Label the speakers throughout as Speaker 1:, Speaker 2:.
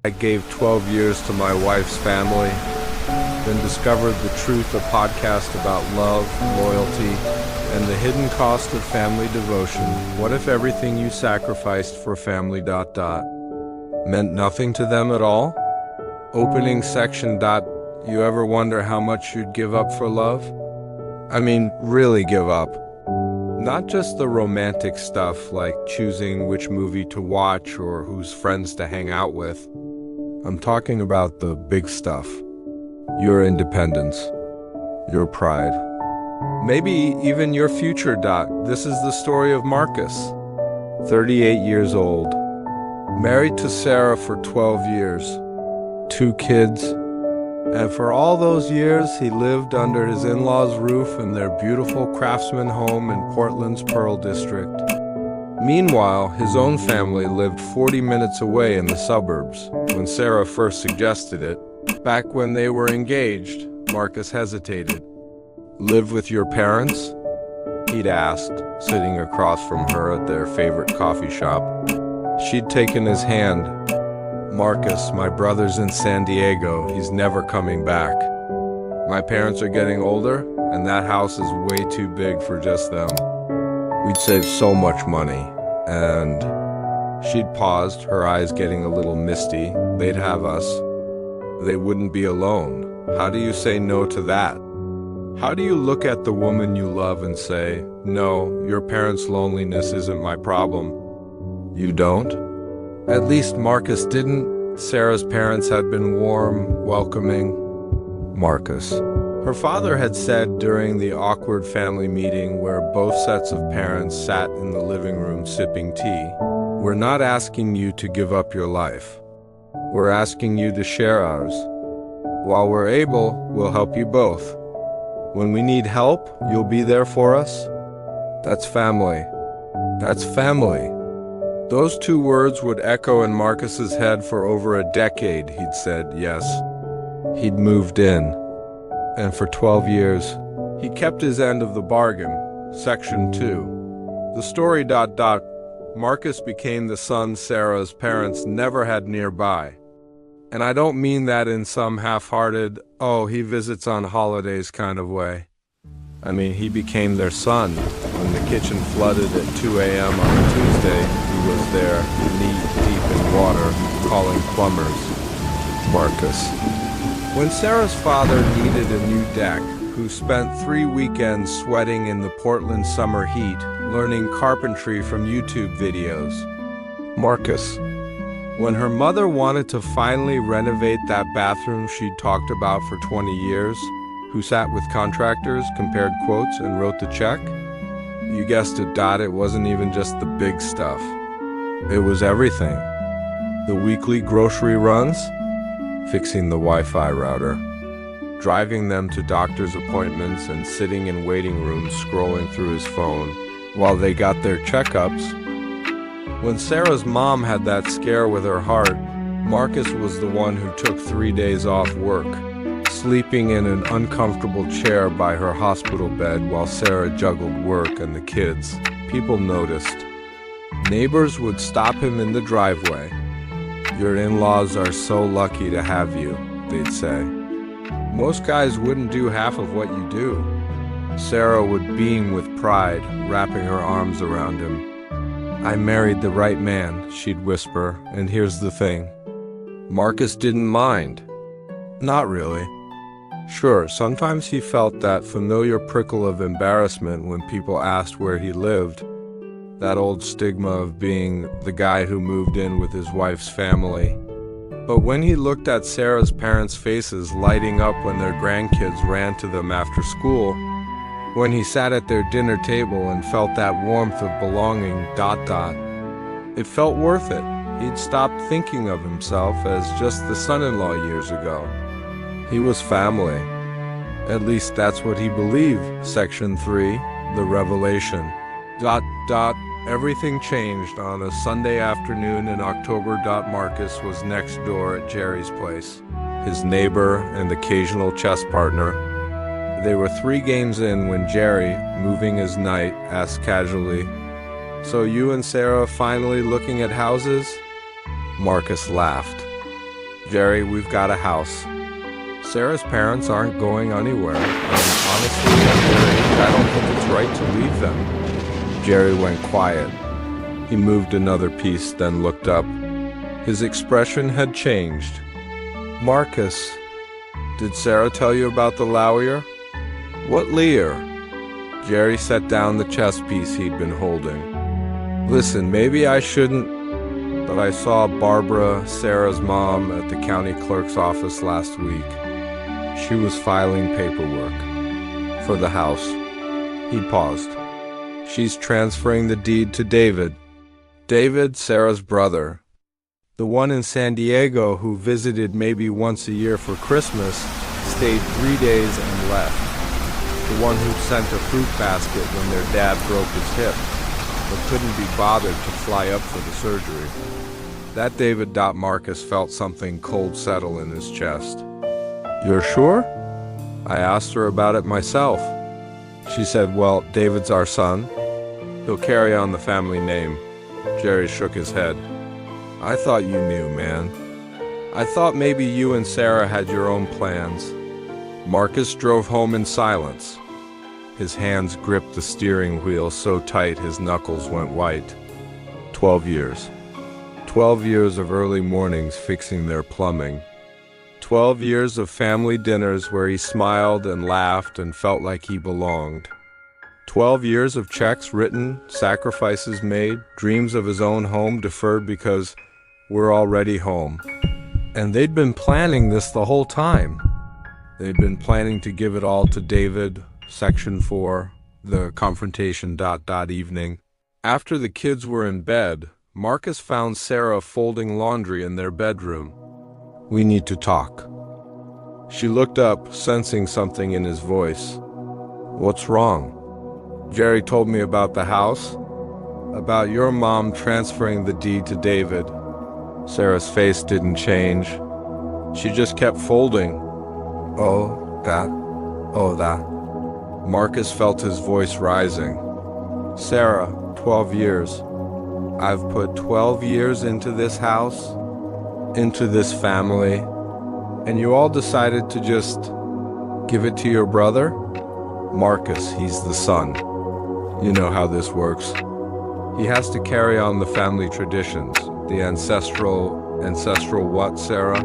Speaker 1: I gave 12 years to my wife's family, then discovered the truth, a podcast about love, loyalty, and the hidden cost of family devotion. What if everything you sacrificed for family ... meant nothing to them at all? Opening section. You ever wonder how much you'd give up for love? I mean, really give up. Not just the romantic stuff like choosing which movie to watch or whose friends to hang out with. I'm talking about the big stuff. Your independence, your pride, maybe even your future. This is the story of Marcus, 38 years old, married to Sarah for 12 years, 2 kids, and for all those years he lived under his in-laws' roof in their beautiful craftsman home in Portland's Pearl District. Meanwhile, his own family lived 40 minutes away in the suburbs. When Sarah first suggested it, back when they were engaged, Marcus hesitated. Live with your parents? He'd asked, sitting across from her at their favorite coffee shop. She'd taken his hand. Marcus, my brother's in San Diego. He's never coming back. My parents are getting older, and that house is way too big for just them. We'd save so much money, and... She'd paused, her eyes getting a little misty. They'd have us. They wouldn't be alone. How do you say no to that? How do you look at the woman you love and say, no, your parents' loneliness isn't my problem? You don't? At least Marcus didn't. Sarah's parents had been warm, welcoming. Marcus. Her father had said during the awkward family meeting where both sets of parents sat in the living room sipping tea, we're not asking you to give up your life. We're asking you to share ours. While we're able, we'll help you both. When we need help, you'll be there for us. That's family. That's family. Those 2 words would echo in Marcus's head for over a decade. He'd said yes. He'd moved in. And for 12 years, he kept his end of the bargain. Section 2. The story ... Marcus became the son Sarah's parents never had nearby. And I don't mean that in some half-hearted, oh, he visits on holidays kind of way. I mean, he became their son. When the kitchen flooded at 2 a.m. on a Tuesday, he was there, knee-deep in water, calling plumbers. Marcus. When Sarah's father needed a new deck, who spent 3 weekends sweating in the Portland summer heat, learning carpentry from YouTube videos. Marcus. When her mother wanted to finally renovate that bathroom she'd talked about for 20 years, who sat with contractors, compared quotes, and wrote the check? You guessed it, it wasn't even just the big stuff. It was everything. The weekly grocery runs, fixing the Wi-Fi router, driving them to doctor's appointments and sitting in waiting rooms scrolling through his phone while they got their checkups. When Sarah's mom had that scare with her heart, Marcus was the one who took 3 days off work, sleeping in an uncomfortable chair by her hospital bed while Sarah juggled work and the kids. People noticed. Neighbors would stop him in the driveway. Your in-laws are so lucky to have you, they'd say. Most guys wouldn't do half of what you do. Sarah would beam with pride, wrapping her arms around him. I married the right man, she'd whisper, and here's the thing. Marcus didn't mind. Not really. Sure, sometimes he felt that familiar prickle of embarrassment when people asked where he lived. That old stigma of being the guy who moved in with his wife's family. But when he looked at Sarah's parents' faces lighting up when their grandkids ran to them after school, when he sat at their dinner table and felt that warmth of belonging ... it felt worth it. He'd stopped thinking of himself as just the son-in-law years ago. He was family. At least that's what he believed. Section 3, the revelation. ... Everything changed on a Sunday afternoon in October. Marcus was next door at Jerry's place, his neighbor and occasional chess partner. They were 3 games in when Jerry, moving his knight, asked casually, "So you and Sarah finally looking at houses?" Marcus laughed. Jerry, we've got a house. Sarah's parents aren't going anywhere, and honestly, at their age, I don't think it's right to leave them. Jerry went quiet. He moved another piece, then looked up. His expression had changed. Marcus, did Sarah tell you about the lawyer? What lawyer? Jerry set down the chess piece he'd been holding. Listen, maybe I shouldn't, but I saw Barbara, Sarah's mom, at the county clerk's office last week. She was filing paperwork for the house. He paused. She's transferring the deed to David. David, Sarah's brother. The one in San Diego who visited maybe once a year for Christmas, stayed 3 days and left. The one who sent a fruit basket when their dad broke his hip, but couldn't be bothered to fly up for the surgery. That David. Marcus felt something cold settle in his chest. You're sure? I asked her about it myself. She said, well, David's our son. He'll carry on the family name. Jerry shook his head. I thought you knew, man. I thought maybe you and Sarah had your own plans. Marcus drove home in silence. His hands gripped the steering wheel so tight his knuckles went white. 12 years. 12 years of early mornings fixing their plumbing. 12 years of family dinners where he smiled and laughed and felt like he belonged. 12 years of checks written, sacrifices made, dreams of his own home deferred because we're already home. And they'd been planning this the whole time. They'd been planning to give it all to David, Section 4, the confrontation ... evening. After the kids were in bed, Marcus found Sarah folding laundry in their bedroom. We need to talk. She looked up, sensing something in his voice. What's wrong? Jerry told me about the house, about your mom transferring the deed to David. Sarah's face didn't change. She just kept folding. Oh, that. Marcus felt his voice rising. Sarah, 12 years. I've put 12 years into this house, into this family, and you all decided to just give it to your brother? Marcus, he's the son. You know how this works. He has to carry on the family traditions, the ancestral what, Sarah?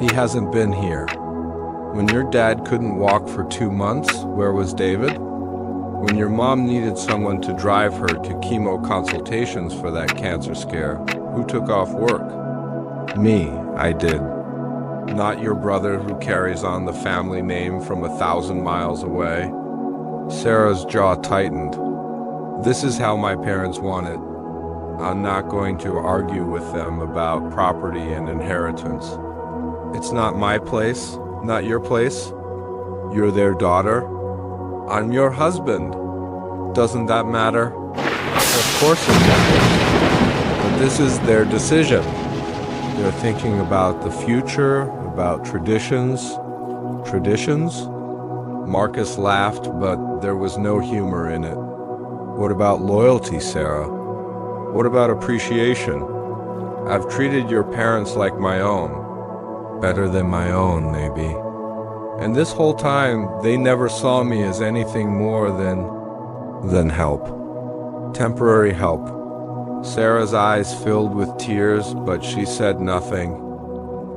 Speaker 1: He hasn't been here. When your dad couldn't walk for 2 months, where was David? When your mom needed someone to drive her to chemo consultations for that cancer scare, who took off work? Me, I did. Not your brother who carries on the family name from 1,000 miles away. Sarah's jaw tightened. This is how my parents want it. I'm not going to argue with them about property and inheritance. It's not my place, not your place. You're their daughter. I'm your husband. Doesn't that matter? Of course it matters. But this is their decision. They're thinking about the future, about traditions. Traditions? Marcus laughed, but there was no humor in it. What about loyalty, Sarah? What about appreciation? I've treated your parents like my own. Better than my own, maybe. And this whole time, they never saw me as anything more than help. Temporary help. Sarah's eyes filled with tears, but she said nothing.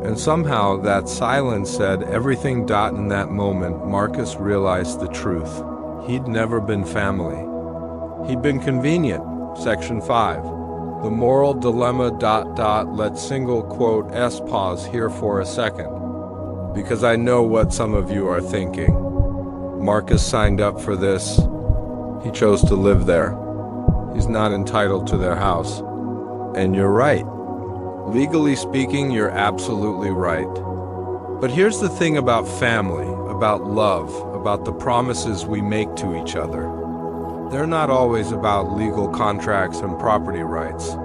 Speaker 1: And somehow that silence said everything. In that moment, Marcus realized the truth. He'd never been family. He'd been convenient. Section 5. The moral dilemma ... Let single quote S pause here for a second. Because I know what some of you are thinking. Marcus signed up for this. He chose to live there. He's not entitled to their house. And you're right. Legally speaking, you're absolutely right. But here's the thing about family, about love, about the promises we make to each other. They're not always about legal contracts and property rights.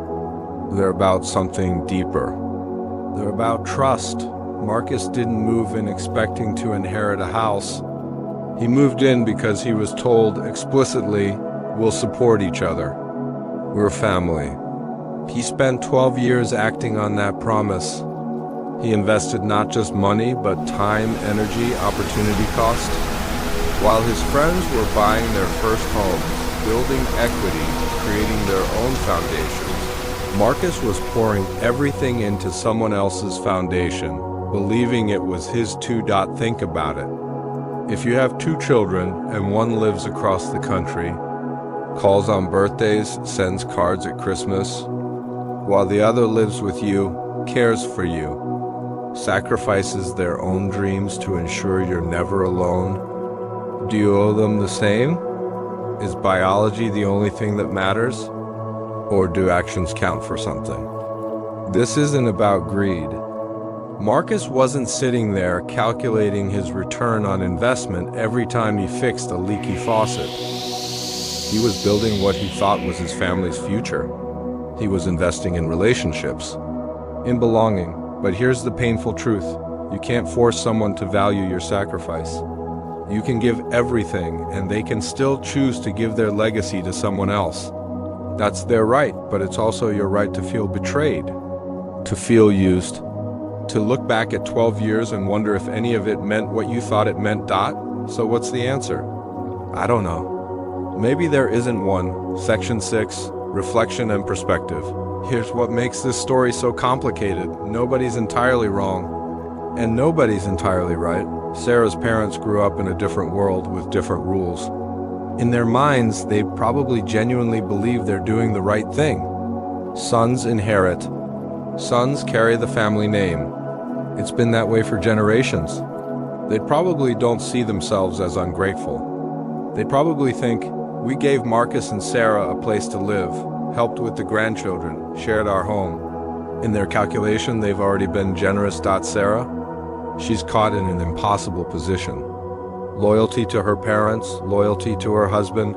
Speaker 1: They're about something deeper. They're about trust. Marcus didn't move in expecting to inherit a house. He moved in because he was told explicitly, we'll support each other. We're family. He spent 12 years acting on that promise. He invested not just money, but time, energy, opportunity cost. While his friends were buying their first homes, building equity, creating their own foundations, Marcus was pouring everything into someone else's foundation, believing it was his too. Think about it. If you have 2 children and one lives across the country, calls on birthdays, sends cards at Christmas, while the other lives with you, cares for you, sacrifices their own dreams to ensure you're never alone, do you owe them the same? Is biology the only thing that matters? Or do actions count for something? This isn't about greed. Marcus wasn't sitting there calculating his return on investment every time he fixed a leaky faucet. He was building what he thought was his family's future. He was investing in relationships, in belonging. But here's the painful truth. You can't force someone to value your sacrifice. You can give everything, and they can still choose to give their legacy to someone else. That's their right, but it's also your right to feel betrayed, to feel used, to look back at 12 years and wonder if any of it meant what you thought it meant. So what's the answer? I don't know. Maybe there isn't one. Section 6, Reflection and Perspective. Here's what makes this story so complicated. Nobody's entirely wrong, and nobody's entirely right. Sarah's parents grew up in a different world with different rules. In their minds, they probably genuinely believe they're doing the right thing. Sons inherit. Sons carry the family name. It's been that way for generations. They probably don't see themselves as ungrateful. They probably think, we gave Marcus and Sarah a place to live, helped with the grandchildren, shared our home. In their calculation, they've already been generous. Sarah? She's caught in an impossible position. Loyalty to her parents, loyalty to her husband.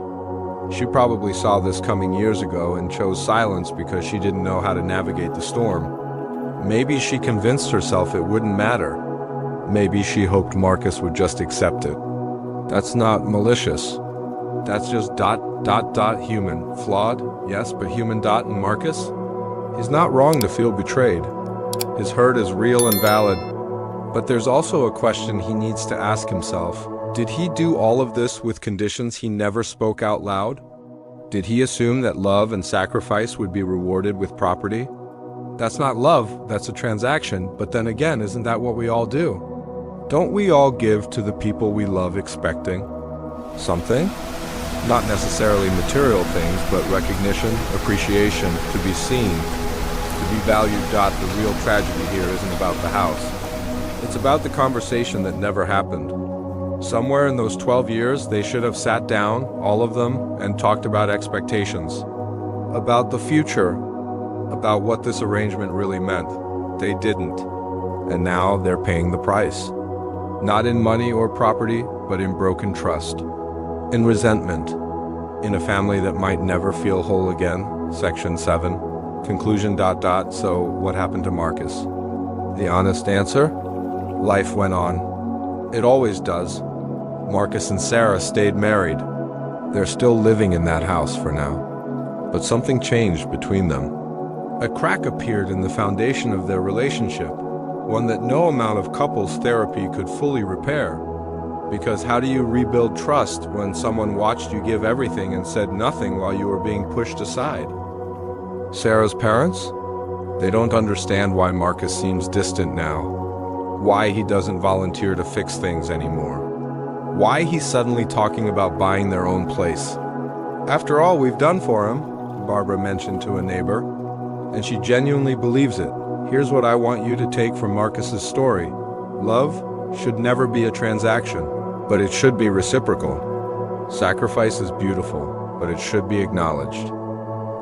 Speaker 1: She probably saw this coming years ago and chose silence because she didn't know how to navigate the storm. Maybe she convinced herself it wouldn't matter. Maybe she hoped Marcus would just accept it. That's not malicious. That's just human. Flawed, yes, but human. And Marcus? He's not wrong to feel betrayed. His hurt is real and valid. But there's also a question he needs to ask himself. Did he do all of this with conditions he never spoke out loud? Did he assume that love and sacrifice would be rewarded with property? That's not love, that's a transaction. But then again, isn't that what we all do? Don't we all give to the people we love expecting something? Not necessarily material things, but recognition, appreciation, to be seen, to be valued. The real tragedy here isn't about the house. It's about the conversation that never happened. Somewhere in those 12 years, they should have sat down, all of them, and talked about expectations, about the future, about what this arrangement really meant. They didn't. And now they're paying the price. Not in money or property, but in broken trust, in resentment, in a family that might never feel whole again. Section 7. Conclusion. So what happened to Marcus? The honest answer? Life went on. It always does. Marcus and Sarah stayed married. They're still living in that house for now. But something changed between them. A crack appeared in the foundation of their relationship, one that no amount of couples therapy could fully repair. Because how do you rebuild trust when someone watched you give everything and said nothing while you were being pushed aside? Sarah's parents? They don't understand why Marcus seems distant now, why he doesn't volunteer to fix things anymore, why he's suddenly talking about buying their own place. After all we've done for him, Barbara mentioned to a neighbor, and she genuinely believes it. Here's what I want you to take from Marcus's story. Love should never be a transaction, but it should be reciprocal. Sacrifice is beautiful, but it should be acknowledged.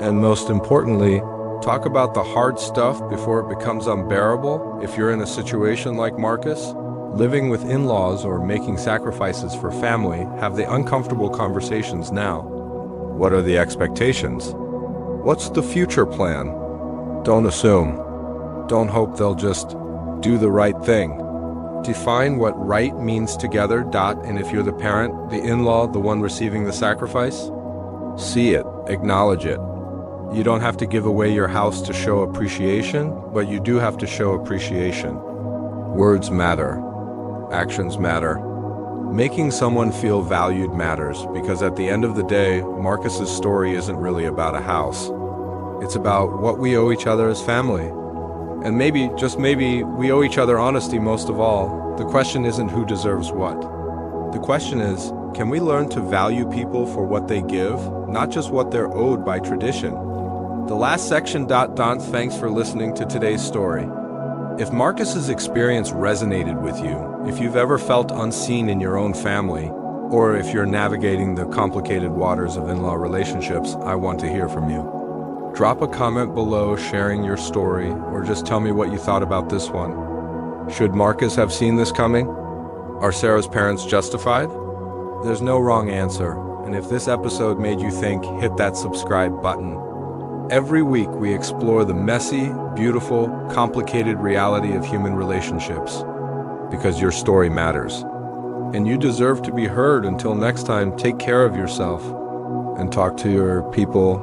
Speaker 1: And most importantly, talk about the hard stuff before it becomes unbearable. If you're in a situation like Marcus, living with in-laws or making sacrifices for family, have the uncomfortable conversations now. What are the expectations? What's the future plan? Don't assume. Don't hope they'll just do the right thing. Define what right means together. And if you're the parent, the in-law, the one receiving the sacrifice, see it, acknowledge it. You don't have to give away your house to show appreciation, but you do have to show appreciation. Words matter. Actions matter. Making someone feel valued matters, because at the end of the day, Marcus's story isn't really about a house. It's about what we owe each other as family. And maybe, just maybe, we owe each other honesty most of all. The question isn't who deserves what. The question is, can we learn to value people for what they give, not just what they're owed by tradition? The last section. Thanks for listening to today's story. If Marcus's experience resonated with you, if you've ever felt unseen in your own family, or if you're navigating the complicated waters of in-law relationships, I want to hear from you. Drop a comment below sharing your story, or just tell me what you thought about this one. Should Marcus have seen this coming? Are Sarah's parents justified? There's no wrong answer, and if this episode made you think, hit that subscribe button. Every week we explore the messy, beautiful, complicated reality of human relationships, because your story matters. And you deserve to be heard. Until next time, take care of yourself and talk to your people